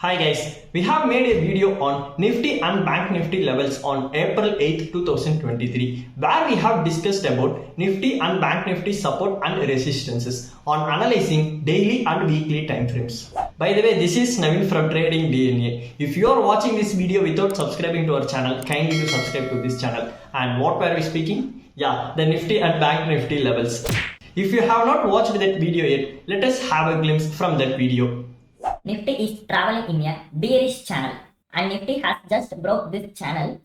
Hi guys, we have made a video on Nifty and Bank Nifty levels on April 8th, 2023 where we have discussed about Nifty and Bank Nifty support and resistances on analyzing daily and weekly time frames. By the way, this is Navin from Trading DNA. If you are watching this video without subscribing to our channel, kindly to subscribe to this channel. And what were we speaking? Yeah, the Nifty and Bank Nifty levels. If you have not watched that video yet, let us have a glimpse from that video. Nifty is traveling in a bearish channel and Nifty has just broke this channel,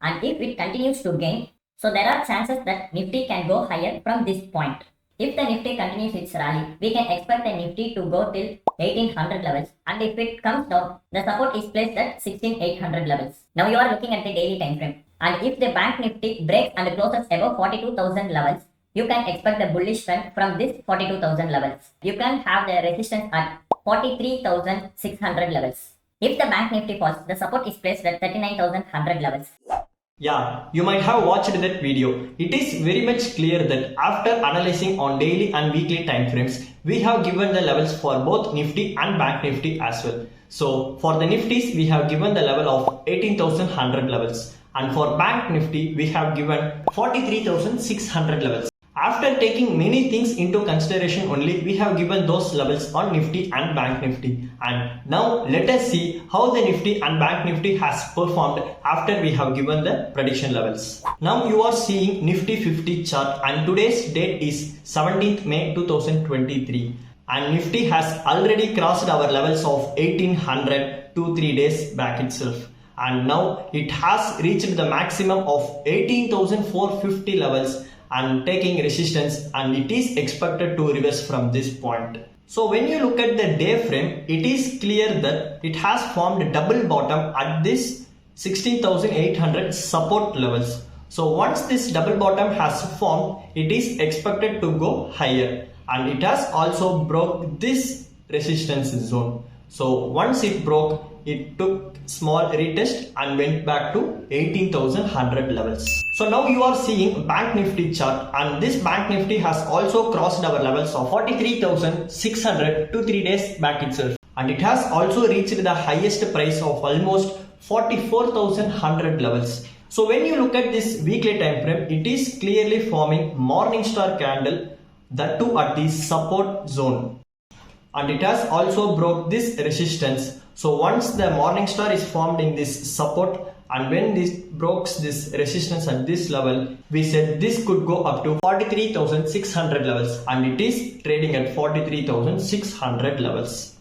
and if it continues to gain, so there are chances that Nifty can go higher from this point. If the Nifty continues its rally, we can expect the Nifty to go till 1800 levels, and if it comes down, the support is placed at 16800 levels. Now you are looking at the daily time frame, and if the Bank Nifty breaks and closes above 42,000 levels, you can expect the bullish trend from this 42,000 levels. You can have the resistance at 43,600 levels. If the Bank Nifty falls, the support is placed at 39,100 levels. Yeah, you might have watched that video. It is very much clear that after analyzing on daily and weekly time frames, we have given the levels for both Nifty and Bank Nifty as well. So for the Nifties, we have given the level of 18,100 levels, and for Bank Nifty, we have given 43,600 levels. After taking many things into consideration only, we have given those levels on Nifty and Bank Nifty. And now let us see how the Nifty and Bank Nifty has performed after we have given the prediction levels. Now you are seeing Nifty 50 chart, and today's date is 17th May 2023. And Nifty has already crossed our levels of 1800 2-3 days back itself. And now it has reached the maximum of 18,450 levels and taking resistance, and it is expected to reverse from this point. So when you look at the day frame, it is clear that it has formed a double bottom at this 16,800 support levels. So once this double bottom has formed, it is expected to go higher, and it has also broke this resistance zone. So once it broke, it took small retest and went back to 18,100 levels. So now you are seeing Bank Nifty chart, and this Bank Nifty has also crossed our levels of 43,600 to 3 days back itself, and it has also reached the highest price of almost 44,100 levels. So when you look at this weekly time frame, it is clearly forming morning star candle, that too at the support zone, and it has also broke this resistance. So once the morning star is formed in this support, and when this breaks this resistance at this level, we said this could go up to 43,600 levels, and it is trading at 43,600 levels.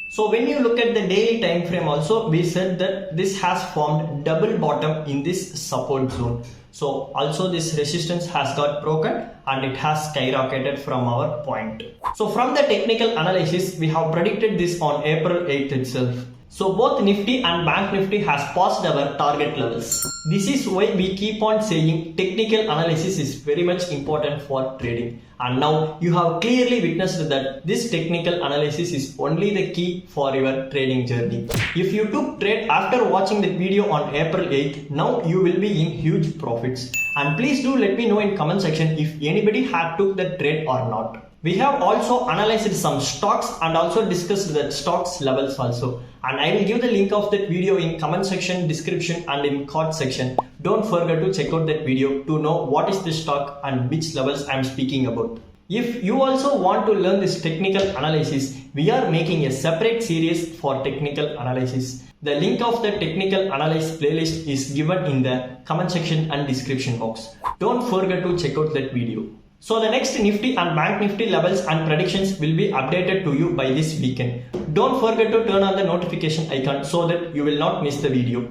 So when you look at the daily time frame also, we said that this has formed double bottom in this support zone. So also this resistance has got broken and it has skyrocketed from our point. So from the technical analysis, we have predicted this on April 8th itself. So both Nifty and Bank Nifty has passed our target levels. This is why we keep on saying technical analysis is very much important for trading. And now you have clearly witnessed that this technical analysis is only the key for your trading journey. If you took trade after watching that video on April 8th, now you will be in huge profits. And please do let me know in comment section if anybody had took that trade or not. We have also analyzed some stocks and also discussed the stocks levels also, and I will give the link of that video in comment section, description and in card section. Don't forget to check out that video to know what is the stock and which levels I am speaking about. If you also want to learn this technical analysis, we are making a separate series for technical analysis. The link of the technical analysis playlist is given in the comment section and description box. Don't forget to check out that video. So the next Nifty and Bank Nifty levels and predictions will be updated to you by this weekend. Don't forget to turn on the notification icon so that you will not miss the video.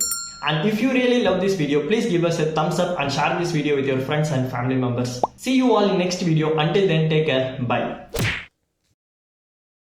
And if you really love this video, please give us a thumbs up and share this video with your friends and family members. See you all in next video. Until then, take care. Bye.